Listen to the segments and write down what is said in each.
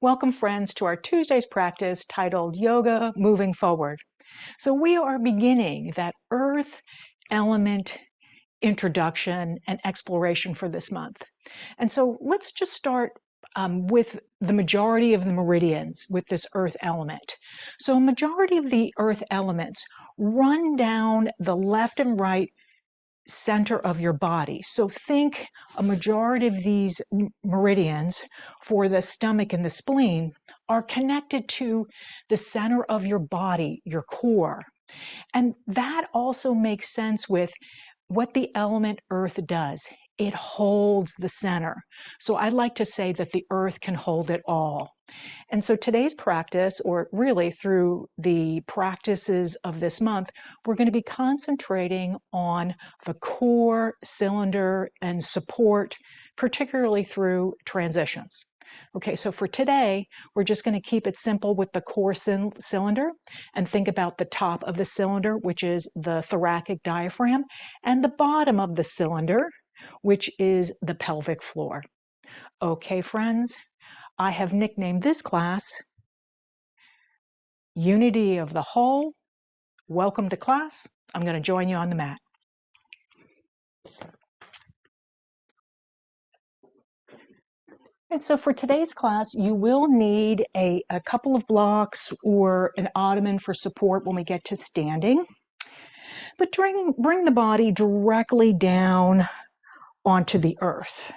Welcome, friends, to our Tuesday's practice titled Yoga Moving Forward. So we are beginning that earth element introduction and exploration for this month. And so let's just start with the majority of the meridians with this earth element. So a majority of the earth elements run down the left and right center of your body. So think a majority of these meridians for the stomach and the spleen are connected to the center of your body, your core. And that also makes sense with what the element earth does. It holds the center. So I like to say that the earth can hold it all. And so today's practice, or really through the practices of this month, we're going to be concentrating on the core, cylinder, and support, particularly through transitions. Okay, so for today, we're just going to keep it simple with the core cylinder and think about the top of the cylinder, which is the thoracic diaphragm, and the bottom of the cylinder, which is the pelvic floor. Okay, friends, I have nicknamed this class Unity of the Whole. Welcome to class. I'm going to join you on the mat. And so for today's class, you will need a couple of blocks or an ottoman for support when we get to standing. But bring the body directly down onto the earth.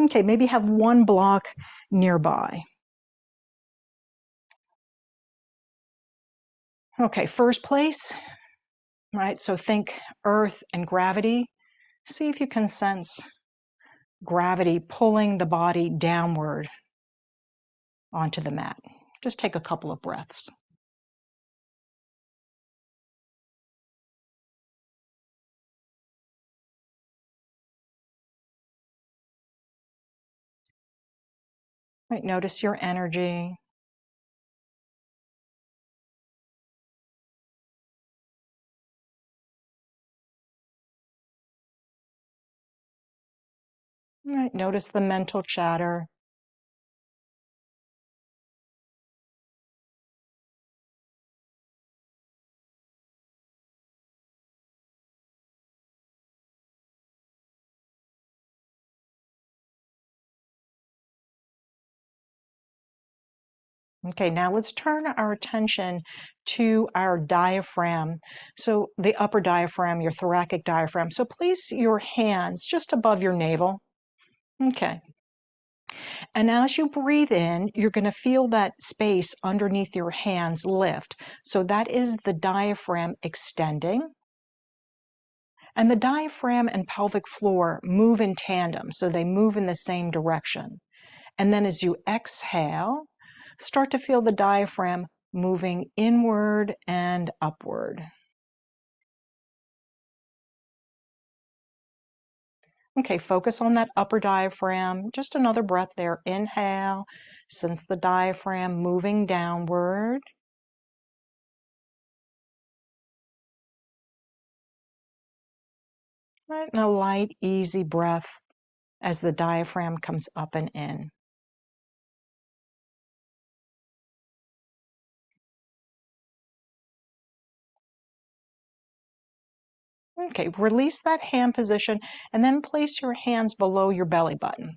Okay, maybe have one block nearby. Okay, first place, right? So think earth and gravity. See if you can sense gravity pulling the body downward onto the mat. Just take a couple of breaths. Right, notice your energy. Right, notice the mental chatter. Okay, now let's turn our attention to our diaphragm. So the upper diaphragm, your thoracic diaphragm. So place your hands just above your navel. Okay. And as you breathe in, you're going to feel that space underneath your hands lift. So that is the diaphragm extending. And the diaphragm and pelvic floor move in tandem, so they move in the same direction. And then as you exhale, start to feel the diaphragm moving inward and upward. Okay, focus on that upper diaphragm. Just another breath there. Inhale, sense the diaphragm moving downward. Right, and a light, easy breath as the diaphragm comes up and in. Okay, release that hand position and then place your hands below your belly button.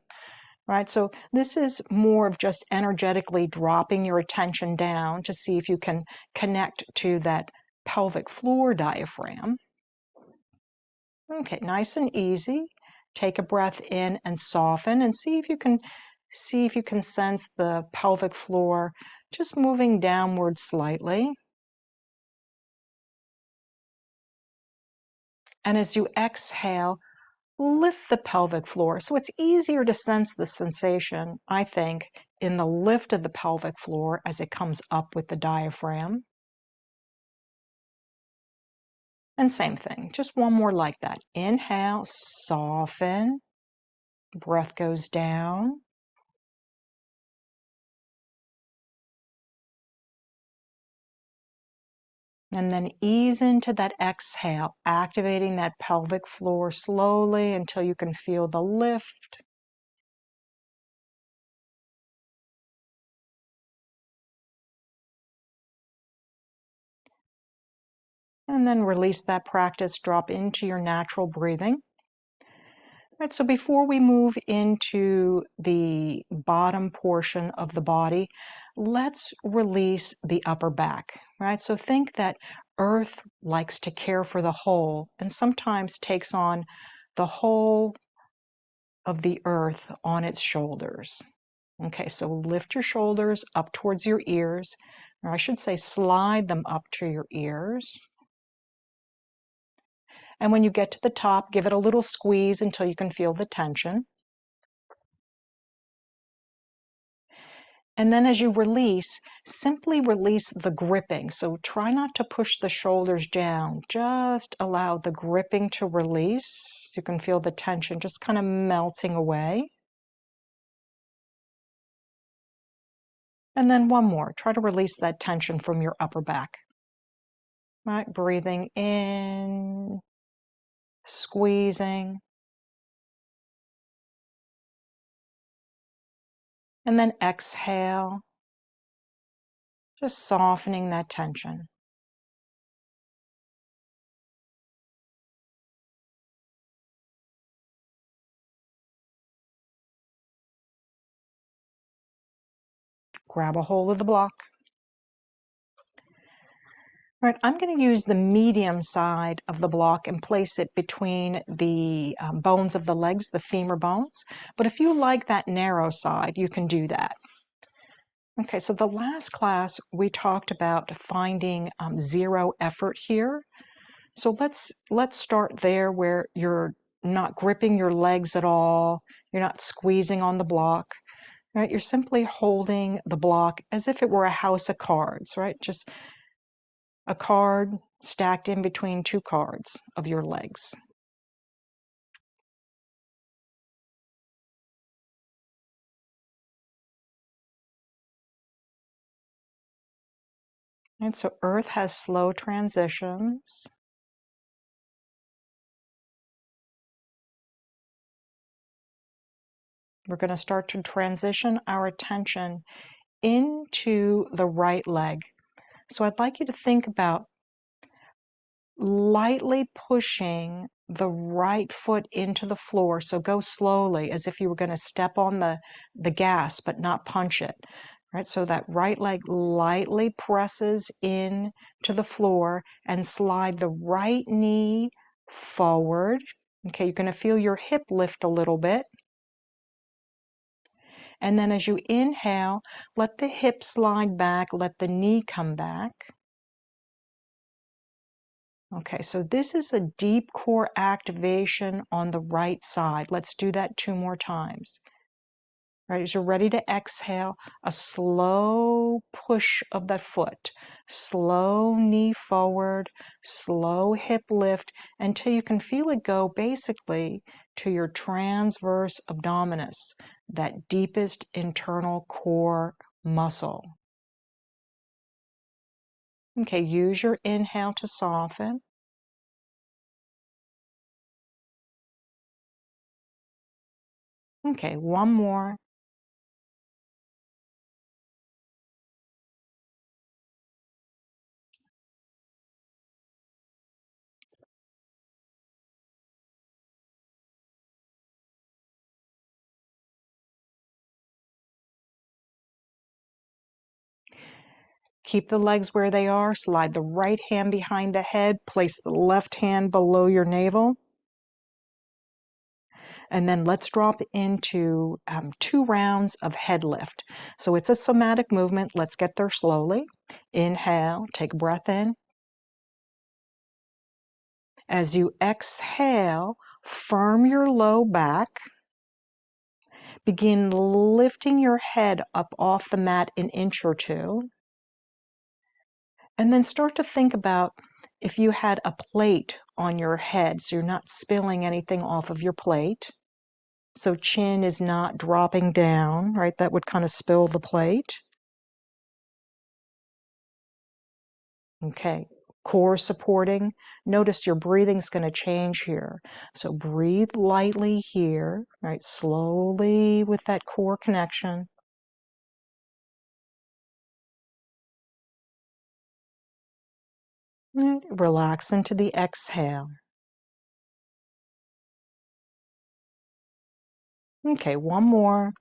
Right, so this is more of just energetically dropping your attention down to see if you can connect to that pelvic floor diaphragm. Okay, nice and easy. Take a breath in and soften and see if you can sense the pelvic floor just moving downward slightly. And as you exhale, lift the pelvic floor. So it's easier to sense the sensation, I think, in the lift of the pelvic floor as it comes up with the diaphragm. And same thing, just one more like that. Inhale, soften, breath goes down. And then ease into that exhale, activating that pelvic floor slowly until you can feel the lift. And then release that practice, drop into your natural breathing. Right, so before we move into the bottom portion of the body, let's release the upper back, right? So think that Earth likes to care for the whole and sometimes takes on the whole of the Earth on its shoulders. Okay, so lift your shoulders up towards your ears, or I should say slide them up to your ears. And when you get to the top, give it a little squeeze until you can feel the tension. And then as you release, simply release the gripping. So try not to push the shoulders down. Just allow the gripping to release. You can feel the tension just kind of melting away. And then one more. Try to release that tension from your upper back. Right? Breathing in, squeezing. And then exhale. Just softening that tension. Grab a hold of the block. Right, I'm going to use the medium side of the block and place it between the bones of the legs, the femur bones. But if you like that narrow side, you can do that. Okay, so the last class we talked about finding zero effort here. So let's start there where you're not gripping your legs at all. You're not squeezing on the block. Right, you're simply holding the block as if it were a house of cards, right? Just a card stacked in between two cards of your legs. And so Earth has slow transitions. We're going to start to transition our attention into the right leg. So I'd like you to think about lightly pushing the right foot into the floor. So go slowly as if you were going to step on the gas but not punch it. Right? So that right leg lightly presses in to the floor and slide the right knee forward. Okay, you're going to feel your hip lift a little bit. And then as you inhale, let the hip slide back, let the knee come back. Okay, so this is a deep core activation on the right side. Let's do that 2 more times. Right, as you're ready to exhale, a slow push of the foot, slow knee forward, slow hip lift until you can feel it go basically to your transverse abdominis, that deepest internal core muscle. Okay, use your inhale to soften. Okay, one more. Keep the legs where they are. Slide the right hand behind the head. Place the left hand below your navel. And then let's drop into 2 rounds of head lift. So it's a somatic movement. Let's get there slowly. Inhale, take a breath in. As you exhale, firm your low back. Begin lifting your head up off the mat an inch or 2. And then start to think about if you had a plate on your head, so you're not spilling anything off of your plate. So chin is not dropping down, right? That would kind of spill the plate. Okay, core supporting. Notice your breathing's going to change here. So breathe lightly here, right? Slowly with that core connection. And relax into the exhale. Okay, one more.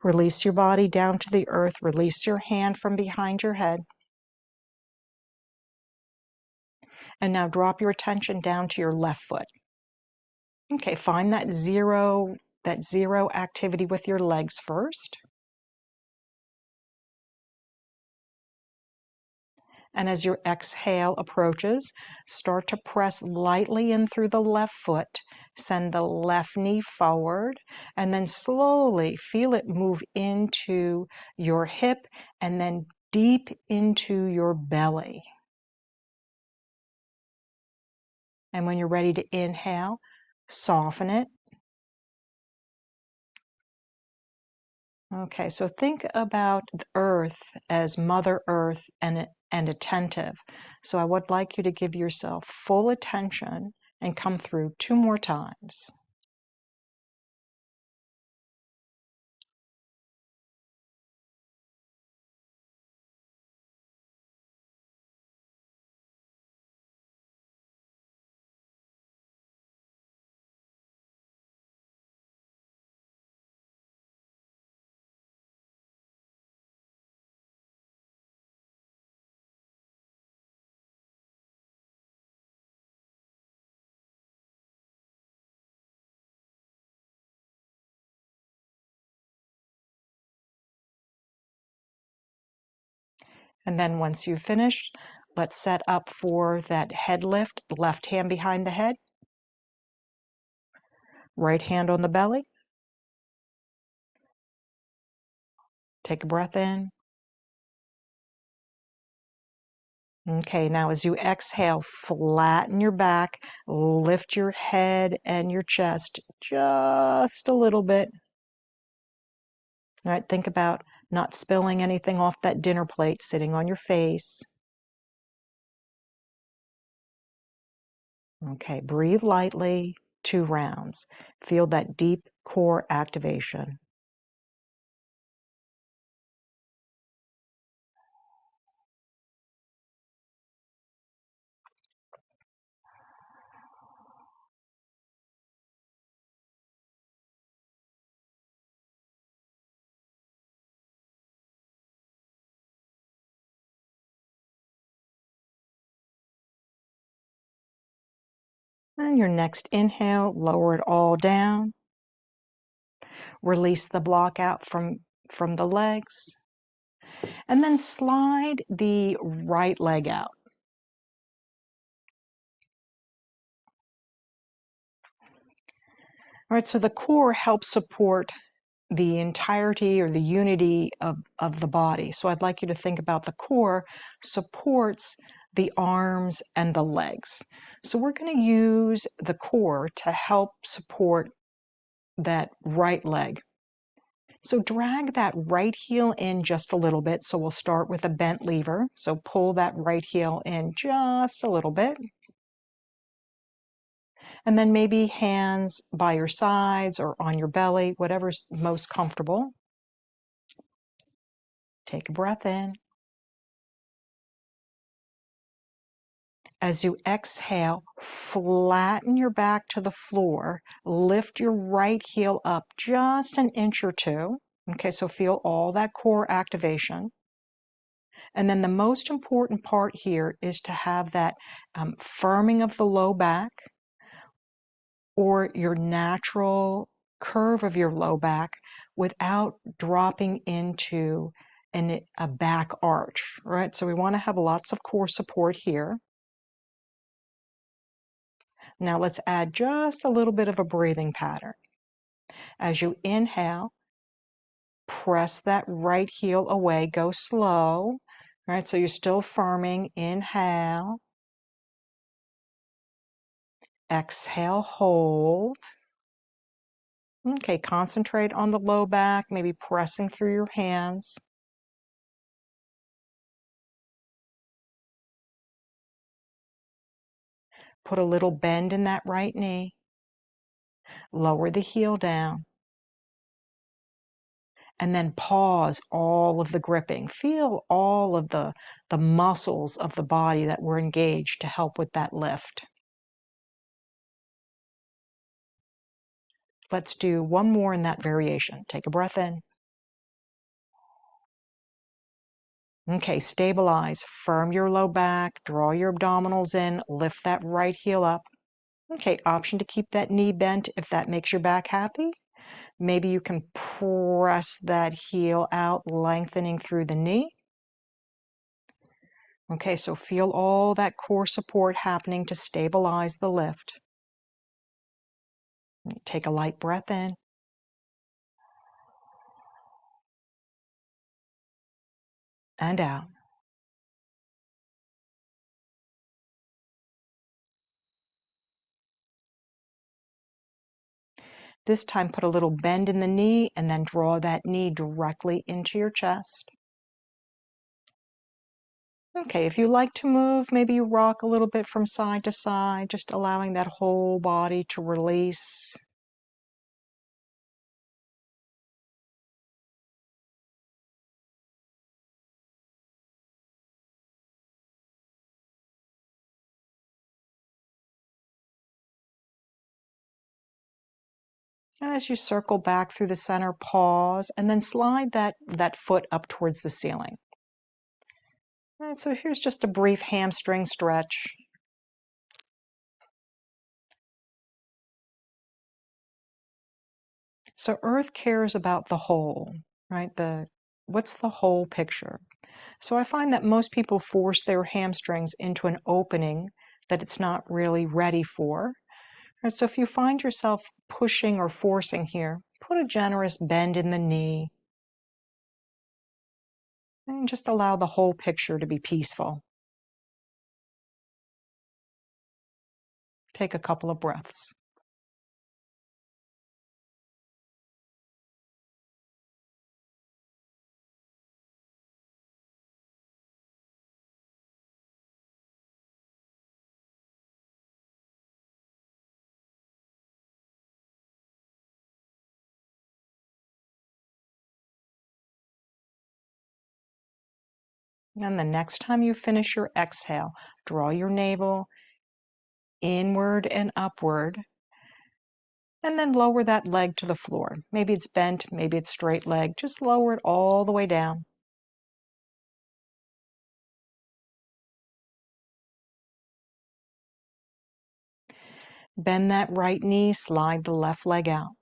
Release your body down to the earth. Release your hand from behind your head. And now drop your attention down to your left foot. Okay, find that zero activity with your legs first. And as your exhale approaches, start to press lightly in through the left foot. Send the left knee forward, and then slowly feel it move into your hip and then deep into your belly. And when you're ready to inhale, soften it. Okay, so think about the earth as Mother Earth and attentive. So I would like you to give yourself full attention and come through 2 more times. And then once you've finished, let's set up for that head lift. Left hand behind the head, right hand on the belly. Take a breath in. Okay, now as you exhale, flatten your back, lift your head and your chest just a little bit. All right, think about not spilling anything off that dinner plate sitting on your face. Okay, breathe lightly, 2 rounds. Feel that deep core activation. And your next inhale, lower it all down. Release the block out from the legs. And then slide the right leg out. All right, so the core helps support the entirety or the unity of the body. So I'd like you to think about the core supports the arms and the legs. So we're going to use the core to help support that right leg. So drag that right heel in just a little bit. So we'll start with a bent lever. So pull that right heel in just a little bit. And then maybe hands by your sides or on your belly, whatever's most comfortable. Take a breath in. As you exhale, flatten your back to the floor. Lift your right heel up just an inch or two. Okay, so feel all that core activation. And then the most important part here is to have that firming of the low back or your natural curve of your low back without dropping into a back arch, right? So we want to have lots of core support here. Now let's add just a little bit of a breathing pattern. As you inhale, press that right heel away, go slow, right? So you're still firming. Inhale, exhale, hold. Okay, concentrate on the low back, maybe pressing through your hands. Put a little bend in that right knee. Lower the heel down. And then pause all of the gripping. Feel all of the muscles of the body that were engaged to help with that lift. Let's do one more in that variation. Take a breath in. Okay, stabilize. Firm your low back, draw your abdominals in, lift that right heel up. Okay, option to keep that knee bent if that makes your back happy. Maybe you can press that heel out, lengthening through the knee. Okay, so feel all that core support happening to stabilize the lift. Take a light breath in. And out. This time put a little bend in the knee and then draw that knee directly into your chest. Okay, if you like to move, maybe you rock a little bit from side to side, just allowing that whole body to release. And as you circle back through the center, pause, and then slide that foot up towards the ceiling. All right, so here's just a brief hamstring stretch. So Earth cares about the whole, right? What's the whole picture? So I find that most people force their hamstrings into an opening that it's not really ready for. And so if you find yourself pushing or forcing here, put a generous bend in the knee and just allow the whole picture to be peaceful. Take a couple of breaths. And the next time you finish your exhale, draw your navel inward and upward, and then lower that leg to the floor. Maybe it's bent, maybe it's straight leg. Just lower it all the way down. Bend that right knee, slide the left leg out.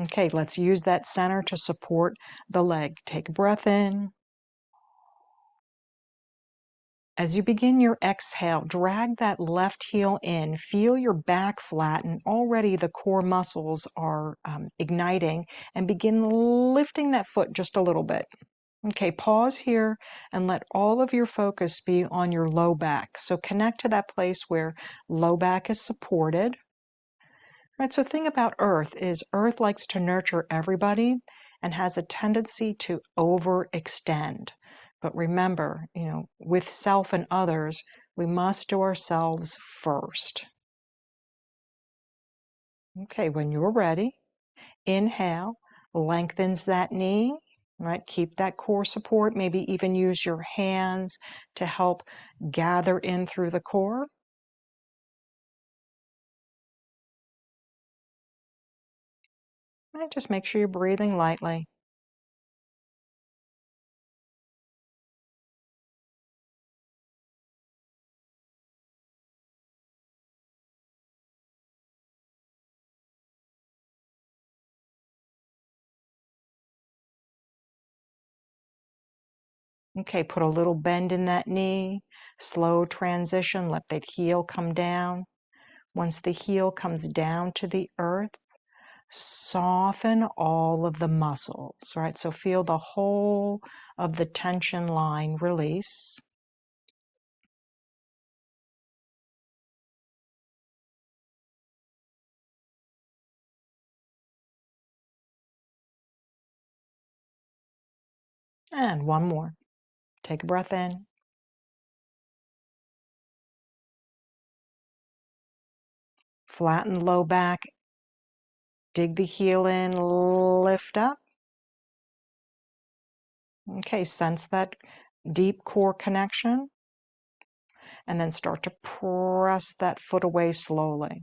Okay, let's use that center to support the leg. Take a breath in. As you begin your exhale, drag that left heel in. Feel your back flatten. Already the core muscles are igniting, and begin lifting that foot just a little bit. Okay, pause here and let all of your focus be on your low back. So connect to that place where low back is supported. Right, so the thing about Earth is Earth likes to nurture everybody and has a tendency to overextend. But remember, with self and others, we must do ourselves first. Okay, when you're ready, inhale, lengthens that knee, right? Keep that core support, maybe even use your hands to help gather in through the core. And just make sure you're breathing lightly. Okay, put a little bend in that knee, slow transition, let that heel come down. Once the heel comes down to the earth, soften all of the muscles, right? So feel the whole of the tension line release. And one more. Take a breath in. Flatten low back, dig the heel in, lift up. Okay, sense that deep core connection, and then start to press that foot away slowly.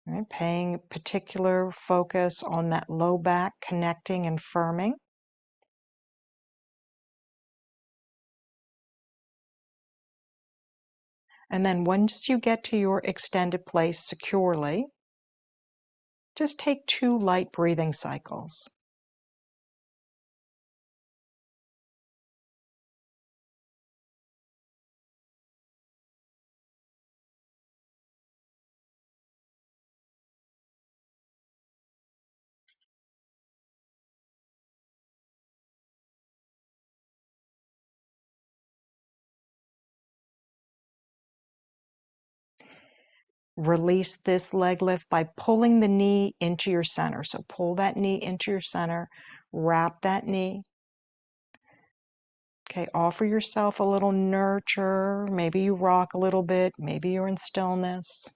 Right, paying particular focus on that low back, connecting and firming. And then once you get to your extended place securely, just take 2 light breathing cycles. Release this leg lift by pulling the knee into your center. So pull that knee into your center, wrap that knee. Okay, offer yourself a little nurture. Maybe you rock a little bit. Maybe you're in stillness.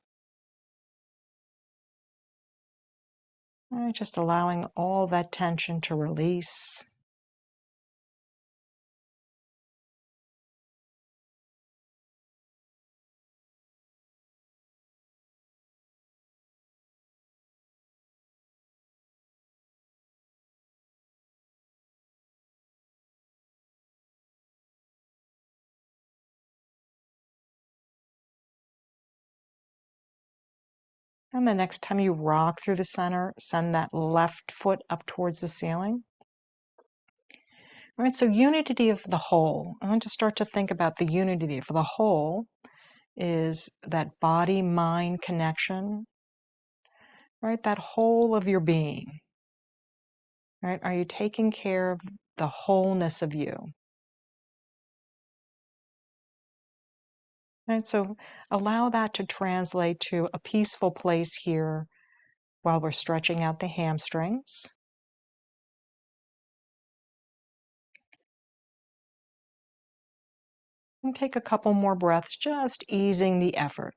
All right, just allowing all that tension to release. And the next time you rock through the center, send that left foot up towards the ceiling. All right, so unity of the whole. I want to start to think about the unity of the whole is that body-mind connection, right? That whole of your being, right? Are you taking care of the wholeness of you? Right, so allow that to translate to a peaceful place here while we're stretching out the hamstrings. And take a couple more breaths, just easing the effort.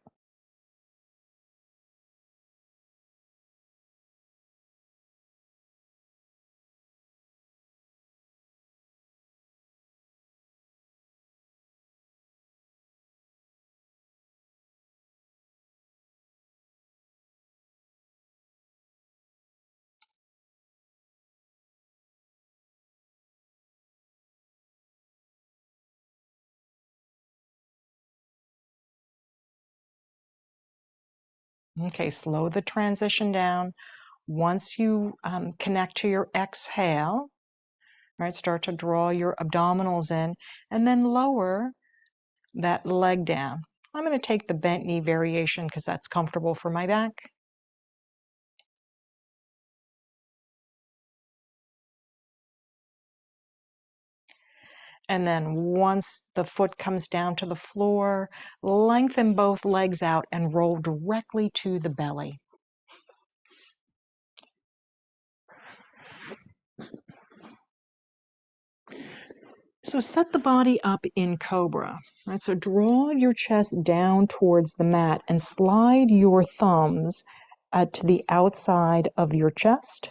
Okay, slow the transition down. Once you connect to your exhale, right, start to draw your abdominals in and then lower that leg down. I'm going to take the bent knee variation because that's comfortable for my back. And then once the foot comes down to the floor, lengthen both legs out and roll directly to the belly. So set the body up in cobra, right? So draw your chest down towards the mat and slide your thumbs to the outside of your chest.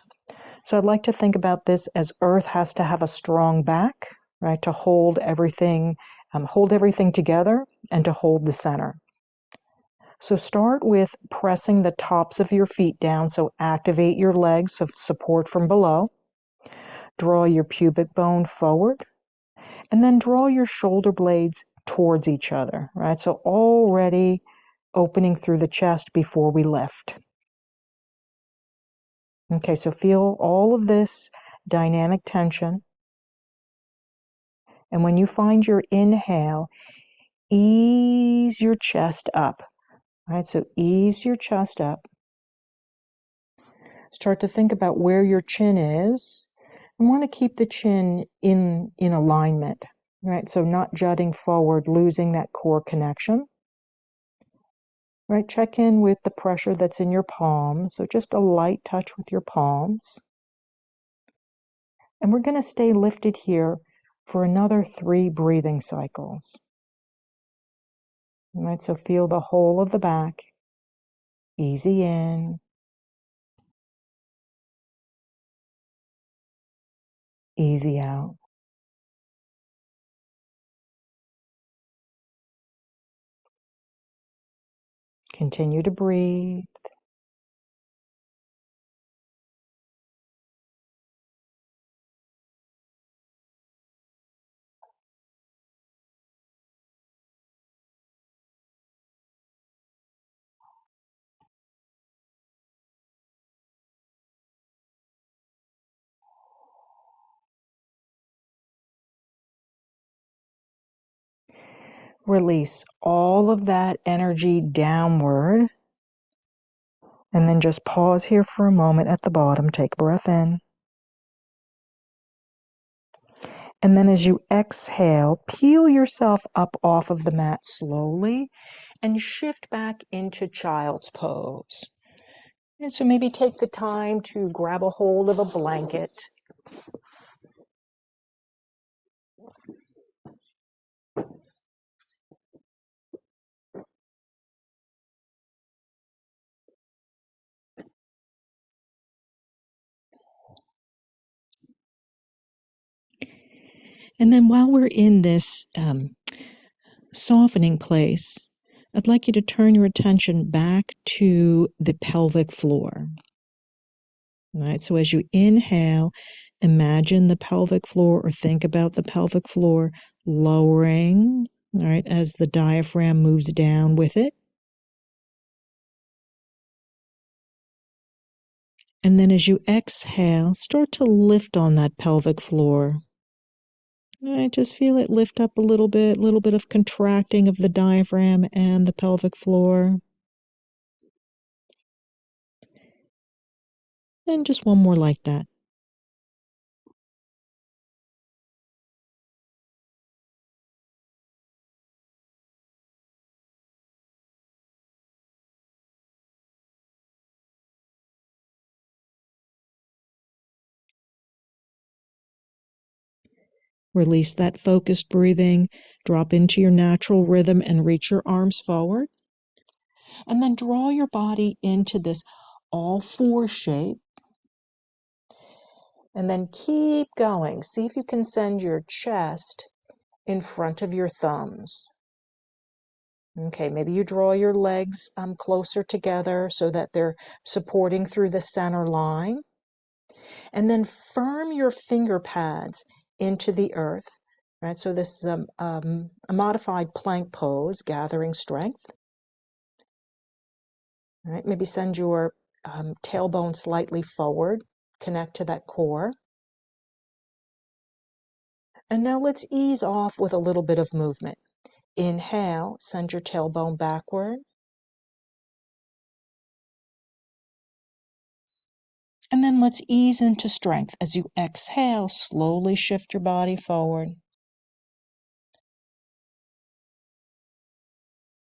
So I'd like to think about this as earth has to have a strong back, right, to hold everything together and to hold the center. So start with pressing the tops of your feet down, so activate your legs, so support from below. Draw your pubic bone forward, and then draw your shoulder blades towards each other, right? So already opening through the chest before we lift. Okay, so feel all of this dynamic tension. And when you find your inhale, ease your chest up, right? So ease your chest up. Start to think about where your chin is. I want to keep the chin in alignment, right? So not jutting forward, losing that core connection. Right, check in with the pressure that's in your palms. So just a light touch with your palms. And we're going to stay lifted here for another 3 breathing cycles. Right, so feel the whole of the back. Easy in, easy out. Continue to breathe. Release all of that energy downward. And then just pause here for a moment at the bottom. Take a breath in. And then as you exhale, peel yourself up off of the mat slowly and shift back into child's pose. And so maybe take the time to grab a hold of a blanket. And then while we're in this softening place, I'd like you to turn your attention back to the pelvic floor. All right, so as you inhale, imagine the pelvic floor or think about the pelvic floor lowering, all right, as the diaphragm moves down with it. And then as you exhale, start to lift on that pelvic floor. All right, just feel it lift up a little bit of contracting of the diaphragm and the pelvic floor. And just one more like that. Release that focused breathing, drop into your natural rhythm and reach your arms forward. And then draw your body into this all four shape. And then keep going. See if you can send your chest in front of your thumbs. Okay, maybe you draw your legs closer together so that they're supporting through the center line. And then firm your finger pads into the earth. Right, so this is a modified plank pose, gathering strength. All right, maybe send your tailbone slightly forward, connect to that core. And now let's ease off with a little bit of movement. Inhale, send your tailbone backward. And then let's ease into strength. As you exhale, slowly shift your body forward.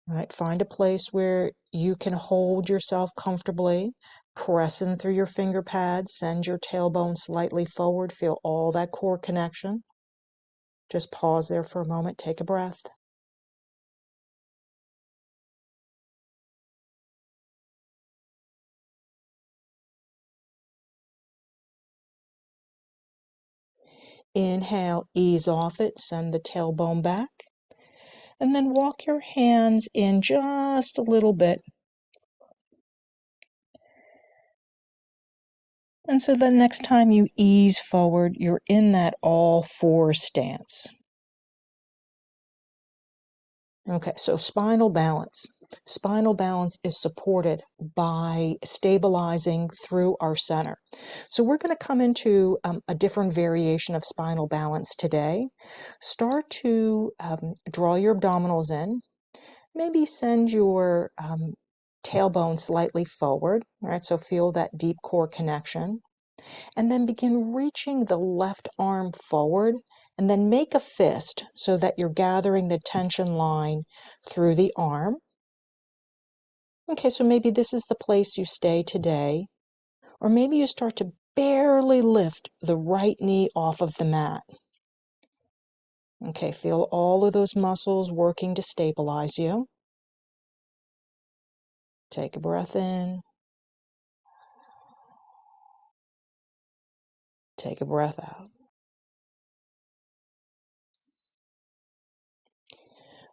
All right, find a place where you can hold yourself comfortably. Press in through your finger pads, send your tailbone slightly forward. Feel all that core connection. Just pause there for a moment, take a breath. Inhale, ease off it, send the tailbone back. And then walk your hands in just a little bit. And so the next time you ease forward, you're in that all four stance. Okay, so spinal balance. Spinal balance is supported by stabilizing through our center. So we're going to come into a different variation of spinal balance today. Start to draw your abdominals in. Maybe send your tailbone slightly forward, right? So feel that deep core connection. And then begin reaching the left arm forward and then make a fist so that you're gathering the tension line through the arm. Okay, so maybe this is the place you stay today, or maybe you start to barely lift the right knee off of the mat. Okay, feel all of those muscles working to stabilize you. Take a breath in. Take a breath out.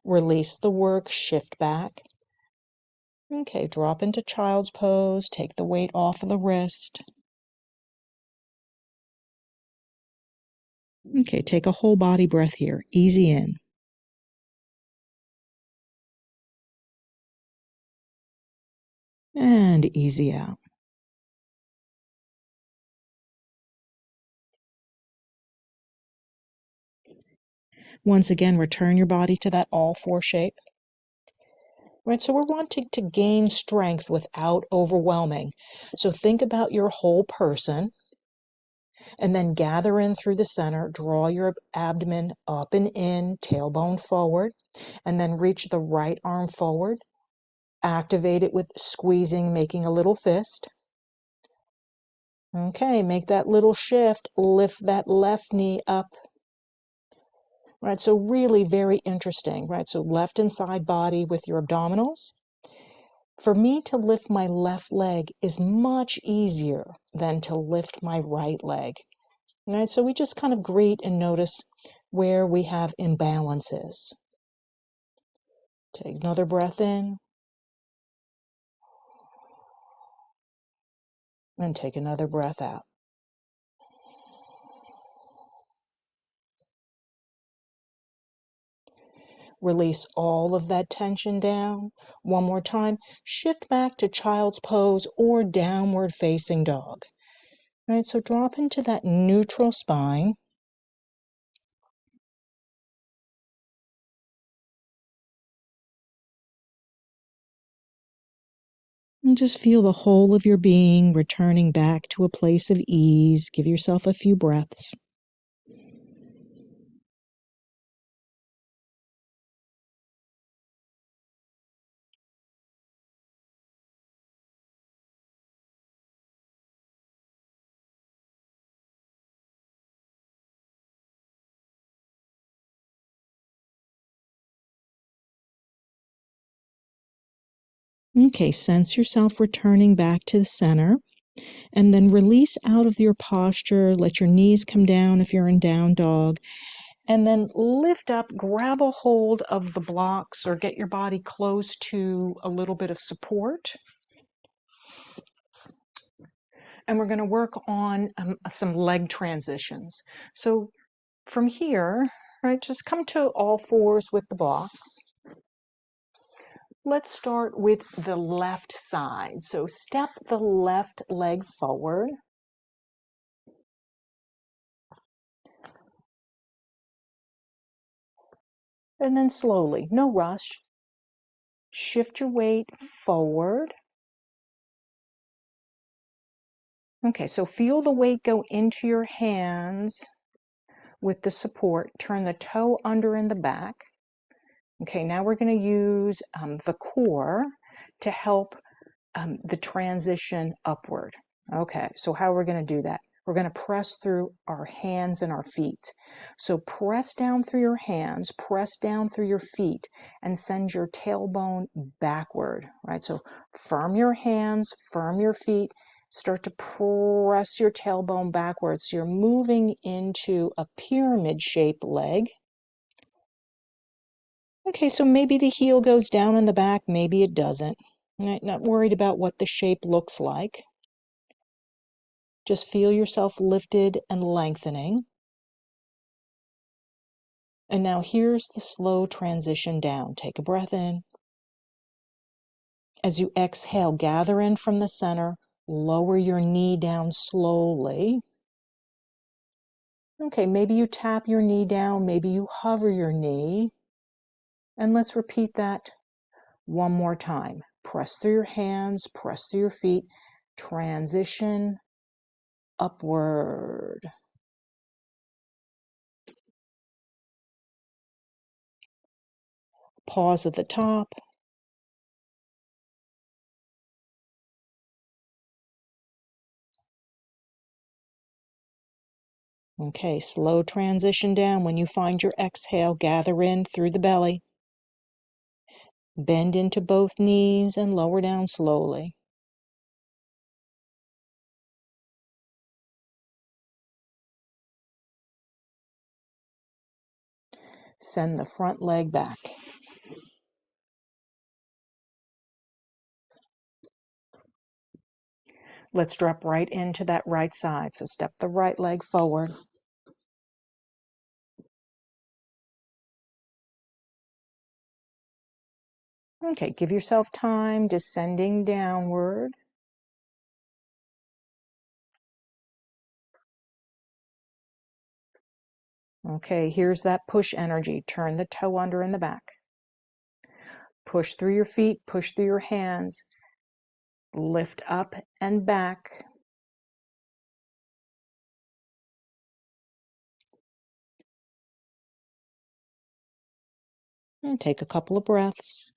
Release the work, shift back. Okay, drop into child's pose. Take the weight off of the wrist. Okay, take a whole body breath here. Easy in. And easy out. Once again, return your body to that all-four shape. Right, so we're wanting to gain strength without overwhelming. So think about your whole person and then gather in through the center. Draw your abdomen up and in, tailbone forward, and then reach the right arm forward. Activate it with squeezing, making a little fist. Okay, make that little shift. Lift that left knee up. Right, so really very interesting, right? So left and side body with your abdominals. For me to lift my left leg is much easier than to lift my right leg. Right, so we just kind of greet and notice where we have imbalances. Take another breath in. And take another breath out. Release all of that tension down. One more time. Shift back to child's pose or downward facing dog. All right, so drop into that neutral spine. And just feel the whole of your being returning back to a place of ease. Give yourself a few breaths. Okay, sense yourself returning back to the center. And then release out of your posture. Let your knees come down if you're in down dog. And then lift up, grab a hold of the blocks or get your body close to a little bit of support. And we're going to work on some leg transitions. So from here, right, just come to all fours with the blocks. Let's start with the left side. So step the left leg forward. And then slowly, no rush, shift your weight forward. Okay, so feel the weight go into your hands with the support. Turn the toe under in the back. Okay, now we're going to use the core to help the transition upward. Okay, so how we're going to do that? We're going to press through our hands and our feet. So press down through your hands, press down through your feet, and send your tailbone backward, right? So firm your hands, firm your feet, start to press your tailbone backwards. So you're moving into a pyramid-shaped leg. Okay, so maybe the heel goes down in the back, maybe it doesn't. Not worried about what the shape looks like. Just feel yourself lifted and lengthening. And now here's the slow transition down. Take a breath in. As you exhale, gather in from the center. Lower your knee down slowly. Okay, maybe you tap your knee down. Maybe you hover your knee. And let's repeat that one more time. Press through your hands, press through your feet. Transition upward. Pause at the top. Okay, slow transition down. When you find your exhale, gather in through the belly. Bend into both knees and lower down slowly. Send the front leg back. Let's drop right into that right side. So step the right leg forward. Okay, give yourself time, descending downward. Okay, here's that push energy. Turn the toe under in the back. Push through your feet, push through your hands. Lift up and back. And take a couple of breaths.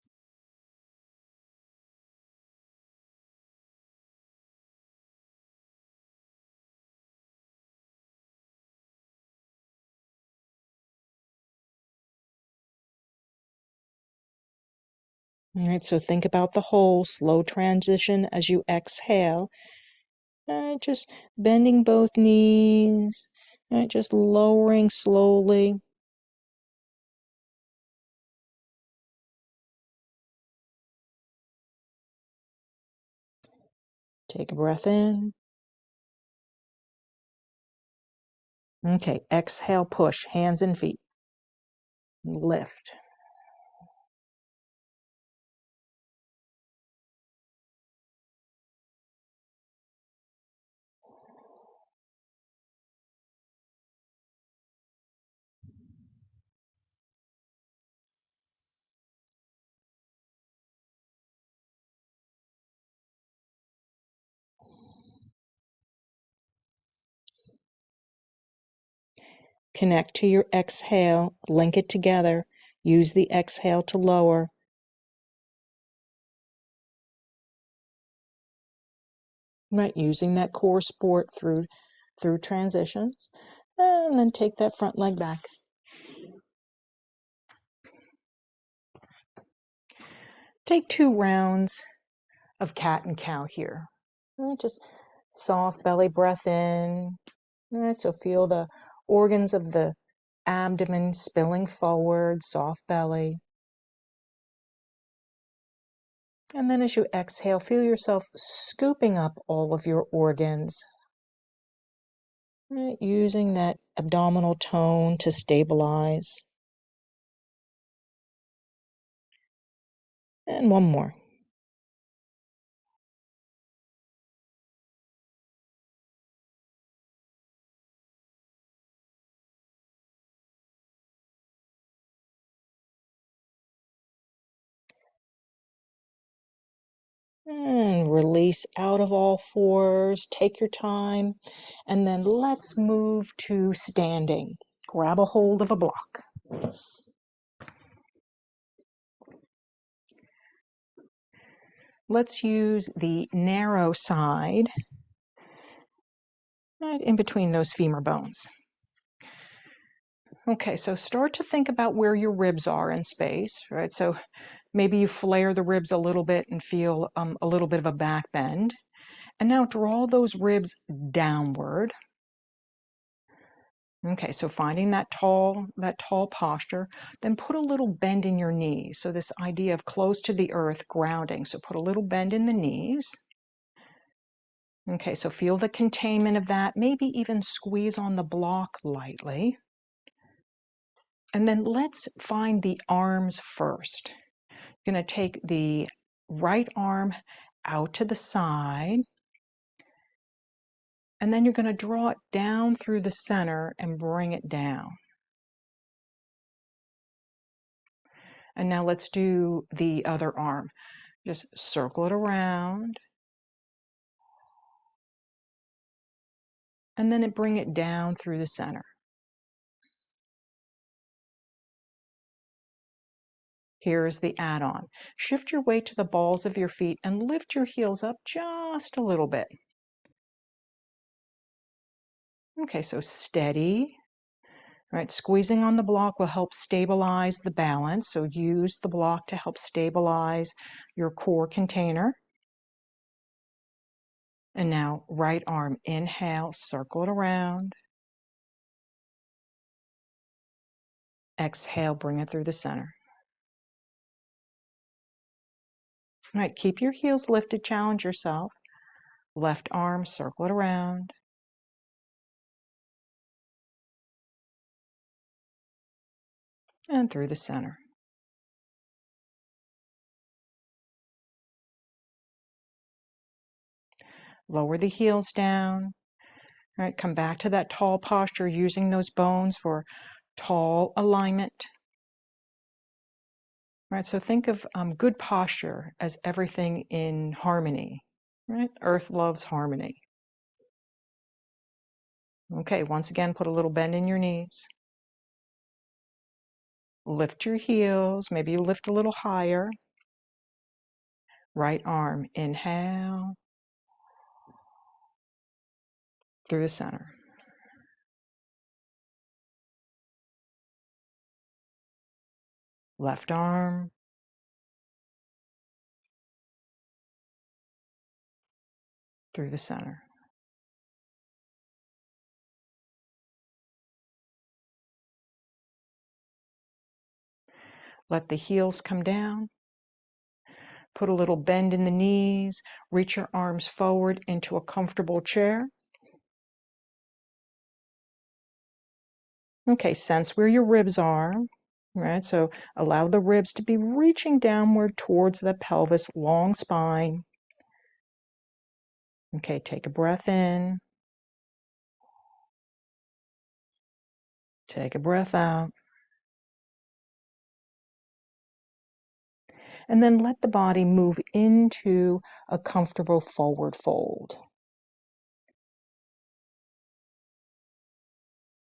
All right, so think about the whole slow transition as you exhale. Just bending both knees. Just lowering slowly. Take a breath in. Okay, exhale, push, hands and feet. Lift. Connect to your exhale, link it together. Use the exhale to lower. Right, using that core support through transitions. And then take that front leg back. Take 2 rounds of cat and cow here. Just soft belly breath in. All right, so feel the organs of the abdomen spilling forward, soft belly. And then as you exhale, feel yourself scooping up all of your organs. Right, using that abdominal tone to stabilize. And one more. And release out of all fours. Take your time. And then let's move to standing. Grab a hold of a block. Let's use the narrow side right in between those femur bones. Okay, so start to think about where your ribs are in space, right? So maybe you flare the ribs a little bit and feel a little bit of a back bend. And now draw those ribs downward. Okay, so finding that tall posture, then put a little bend in your knees. So this idea of close to the earth, grounding. So put a little bend in the knees. Okay, so feel the containment of that. Maybe even squeeze on the block lightly. And then let's find the arms first. You're going to take the right arm out to the side. And then you're going to draw it down through the center and bring it down. And now let's do the other arm. Just circle it around. And then bring it down through the center. Here's the add-on. Shift your weight to the balls of your feet and lift your heels up just a little bit. Okay, so steady. Right, squeezing on the block will help stabilize the balance. So use the block to help stabilize your core container. And now right arm, inhale, circle it around. Exhale, bring it through the center. All right, keep your heels lifted, challenge yourself. Left arm, circle it around. And through the center. Lower the heels down. All right, come back to that tall posture, using those bones for tall alignment. Right, so think of good posture as everything in harmony. Right, Earth loves harmony. Okay, once again, put a little bend in your knees. Lift your heels, maybe you lift a little higher. Right arm, inhale, through the center. Left arm, through the center. Let the heels come down. Put a little bend in the knees. Reach your arms forward into a comfortable chair. Okay, sense where your ribs are. Right, so allow the ribs to be reaching downward towards the pelvis, long spine. Okay, take a breath in. Take a breath out. And then let the body move into a comfortable forward fold.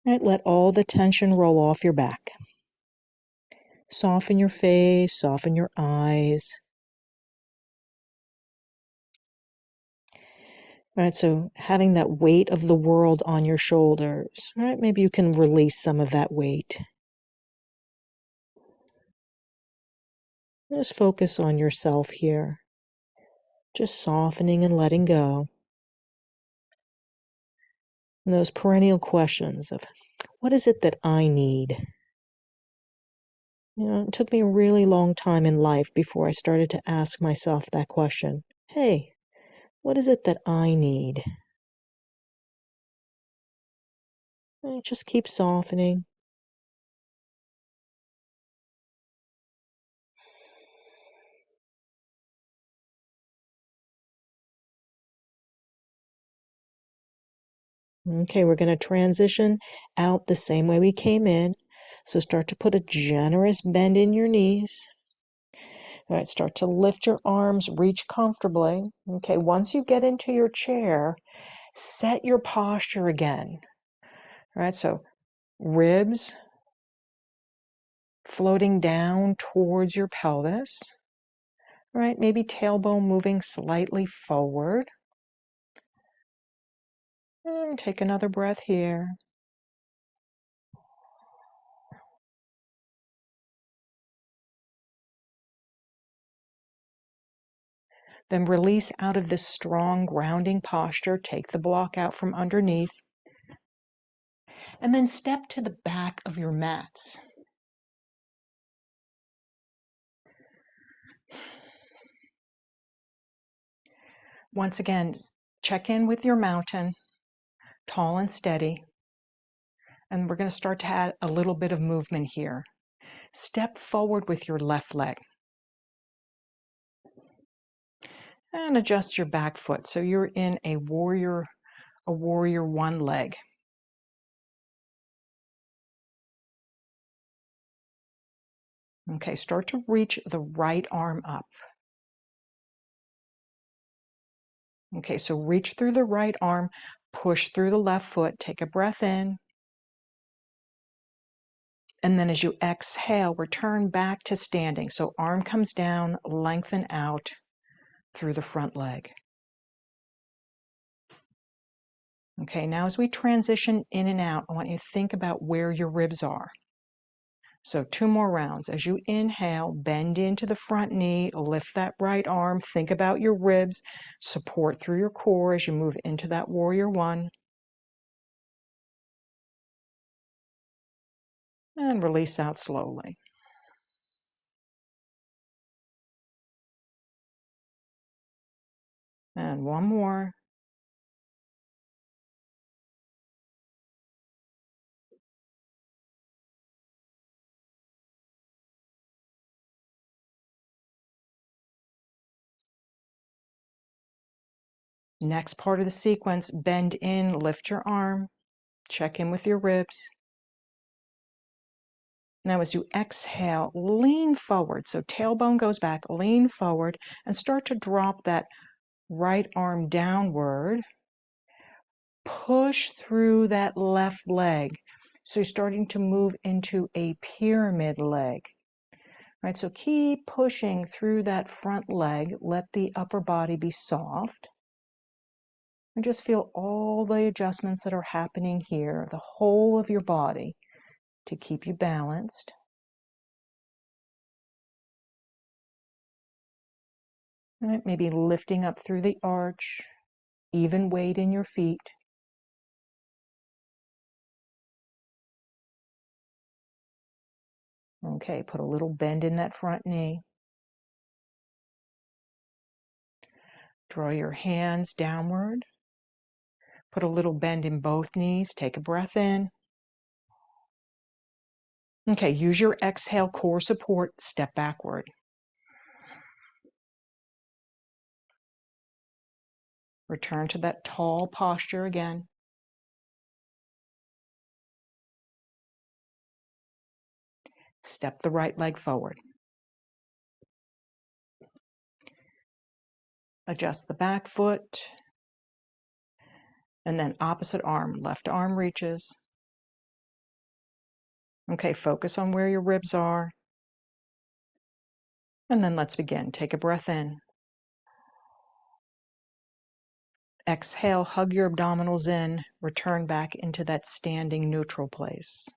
Right, let all the tension roll off your back. Soften your face, soften your eyes. Right, so having that weight of the world on your shoulders, right? Maybe you can release some of that weight. Just focus on yourself here. Just softening and letting go. And those perennial questions of, what is it that I need? It took me a really long time in life before I started to ask myself that question. Hey, what is it that I need? And just keep softening. Okay, we're going to transition out the same way we came in. So start to put a generous bend in your knees. All right, start to lift your arms, reach comfortably. Okay, once you get into your chair, set your posture again. All right, so ribs floating down towards your pelvis. All right, maybe tailbone moving slightly forward. And take another breath here. Then release out of this strong grounding posture. Take the block out from underneath. And then step to the back of your mats. Once again, check in with your mountain, tall and steady. And we're going to start to add a little bit of movement here. Step forward with your left leg. And adjust your back foot so you're in a warrior one leg. Okay, start to reach the right arm up. Okay, so reach through the right arm, push through the left foot, take a breath in. And then as you exhale, return back to standing. So arm comes down, lengthen out through the front leg. Okay, now as we transition in and out, I want you to think about where your ribs are. So 2 more rounds. As you inhale, bend into the front knee, lift that right arm, think about your ribs, support through your core as you move into that warrior one. And release out slowly. And one more. Next part of the sequence, bend in, lift your arm, check in with your ribs. Now as you exhale, lean forward. So tailbone goes back, lean forward, and start to drop that right arm downward. Push through that left leg. So you're starting to move into a pyramid leg. Right, so keep pushing through that front leg. Let the upper body be soft. And just feel all the adjustments that are happening here, the whole of your body, to keep you balanced. Right, maybe lifting up through the arch, even weight in your feet. Okay, put a little bend in that front knee. Draw your hands downward. Put a little bend in both knees. Take a breath in. Okay, use your exhale core support. Step backward. Return to that tall posture again. Step the right leg forward. Adjust the back foot. And then opposite arm. Left arm reaches. Okay, focus on where your ribs are. And then let's begin. Take a breath in. Exhale, hug your abdominals in. Return back into that standing neutral place.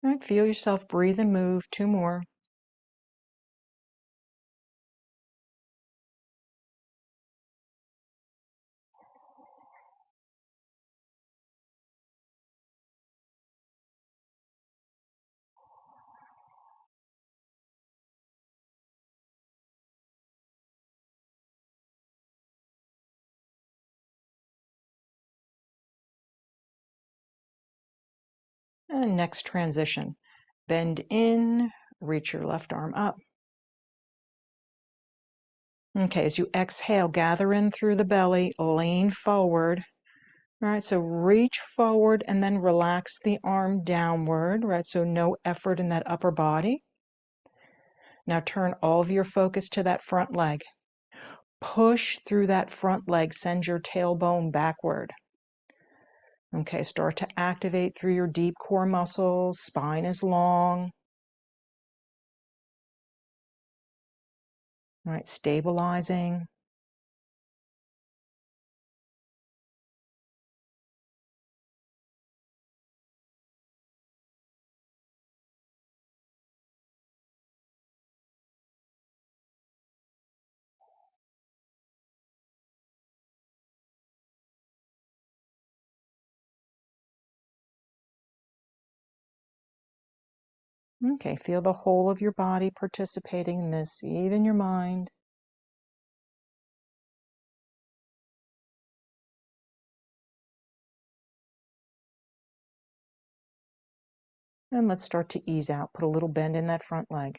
All right, feel yourself breathe and move. 2 more. And next transition. Bend in, reach your left arm up. Okay, as you exhale, gather in through the belly, lean forward. All right, so reach forward and then relax the arm downward, right? So no effort in that upper body. Now turn all of your focus to that front leg. Push through that front leg, send your tailbone backward. Okay, start to activate through your deep core muscles, spine is long. All right, stabilizing. Okay, feel the whole of your body participating in this, even your mind. And let's start to ease out. Put a little bend in that front leg.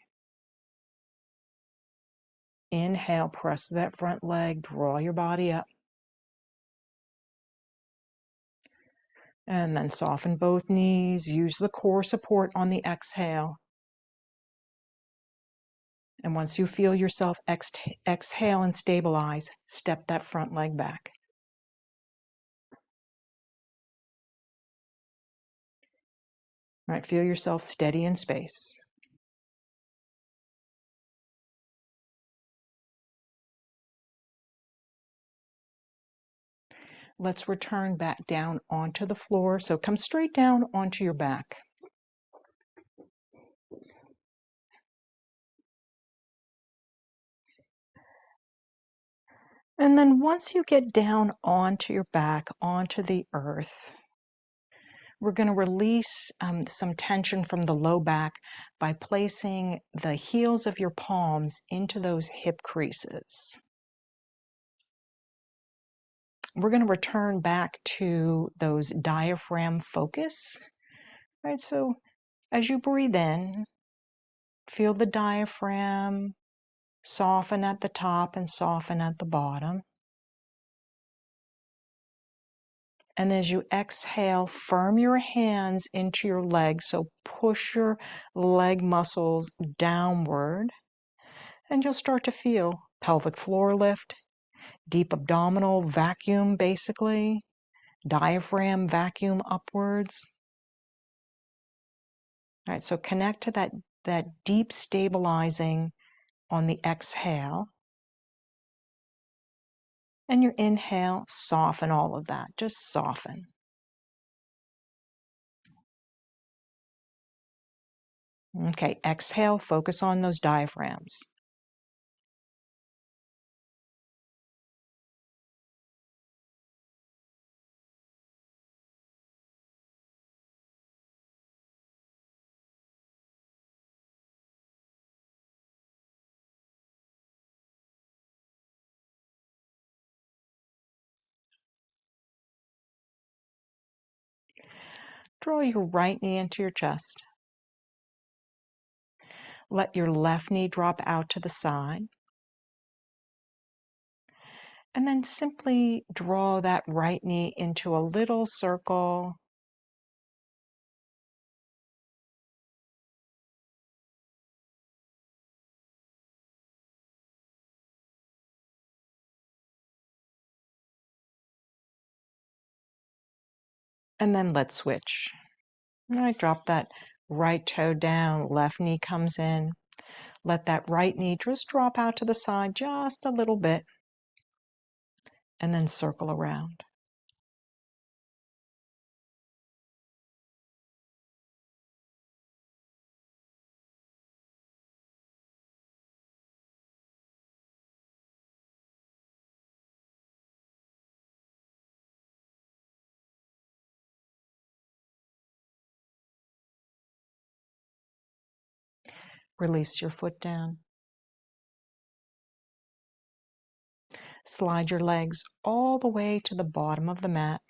Inhale, press that front leg, draw your body up. And then soften both knees. Use the core support on the exhale. And once you feel yourself exhale and stabilize, step that front leg back. All right, feel yourself steady in space. Let's return back down onto the floor. So come straight down onto your back. And then once you get down onto your back, onto the earth, we're going to release some tension from the low back by placing the heels of your palms into those hip creases. We're going to return back to those diaphragm focus. Right, so as you breathe in, feel the diaphragm soften at the top and soften at the bottom. And as you exhale, firm your hands into your legs. So push your leg muscles downward. And you'll start to feel pelvic floor lift, deep abdominal vacuum, basically, diaphragm vacuum upwards. All right, so connect to that deep stabilizing on the exhale. And your inhale, soften all of that. Just soften. Okay, exhale, focus on those diaphragms. Draw your right knee into your chest. Let your left knee drop out to the side. And then simply draw that right knee into a little circle. And then let's switch. All right, drop that right toe down, left knee comes in. Let that right knee just drop out to the side just a little bit. And then circle around. Release your foot down. Slide your legs all the way to the bottom of the mat.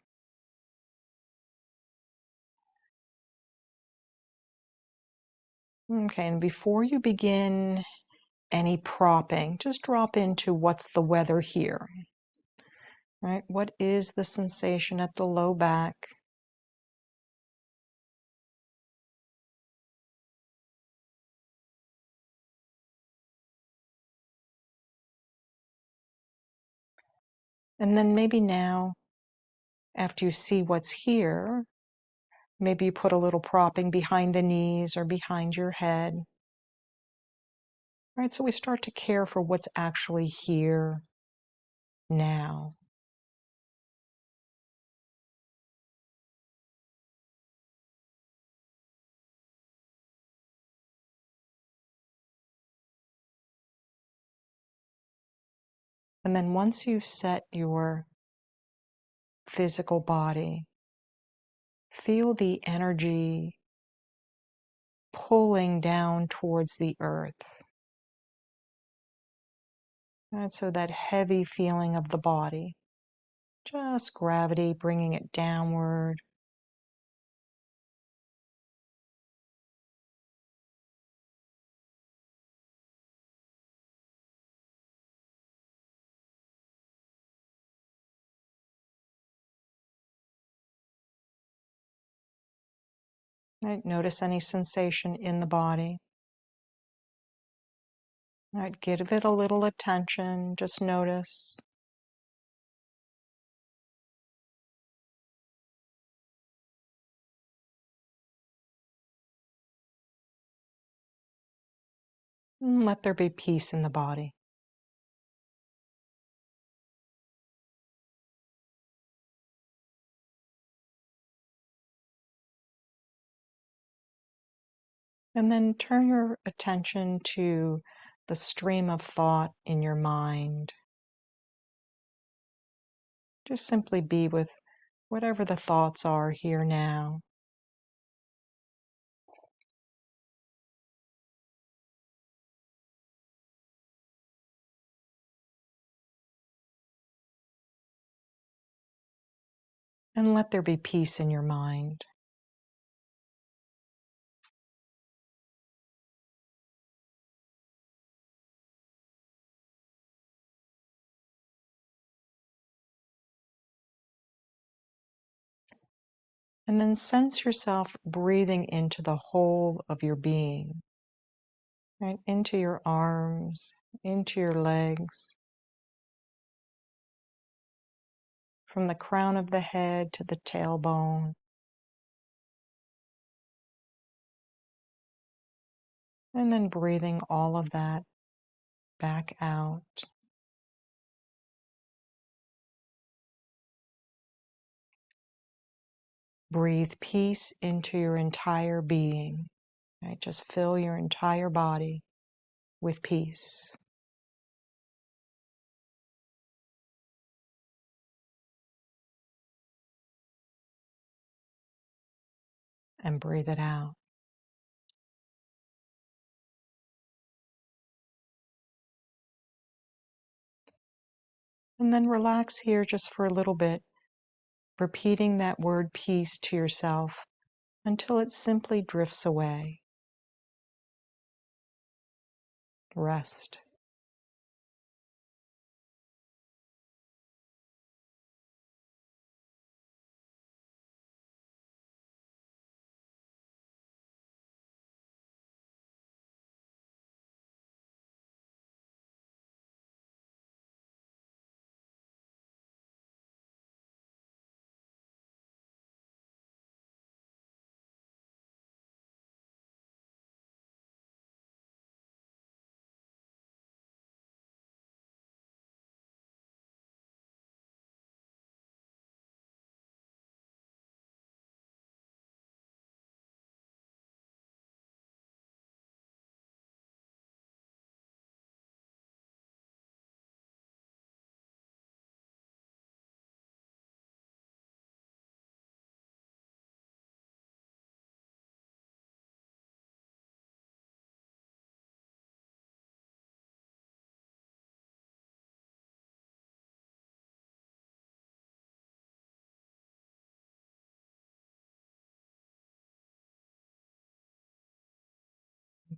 Okay, and before you begin any propping, just drop into what's the weather here. Right? What is the sensation at the low back? And then maybe now, after you see what's here, maybe you put a little propping behind the knees or behind your head. Right? So we start to care for what's actually here now. And then once you've set your physical body, feel the energy pulling down towards the earth. And so that heavy feeling of the body, just gravity bringing it downward. Right? Notice any sensation in the body. Right? Give it a little attention. Just notice. And let there be peace in the body. And then turn your attention to the stream of thought in your mind. Just simply be with whatever the thoughts are here now. And let there be peace in your mind. And then sense yourself breathing into the whole of your being, right? Into your arms, into your legs, from the crown of the head to the tailbone. And then breathing all of that back out. Breathe peace into your entire being, right? Just fill your entire body with peace. And breathe it out. And then relax here just for a little bit, repeating that word peace to yourself until it simply drifts away. Rest.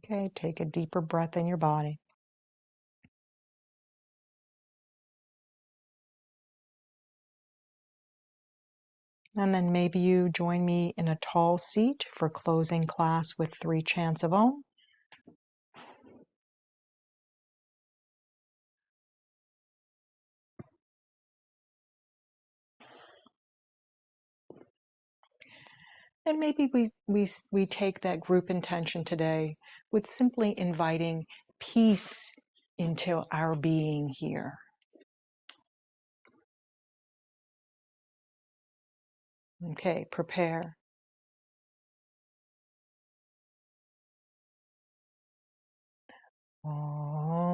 Okay, take a deeper breath in your body. And then maybe you join me in a tall seat for closing class with 3 chants of Om. And maybe we take that group intention today with simply inviting peace into our being here. Okay, prepare. Om.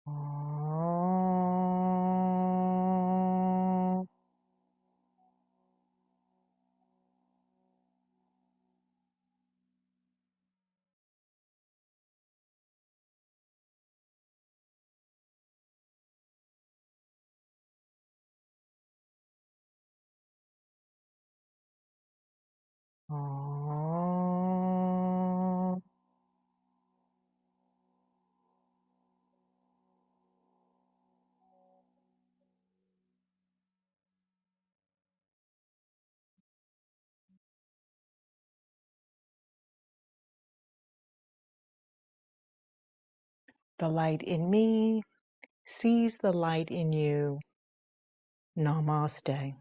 Om. Om. The light in me sees the light in you. Namaste.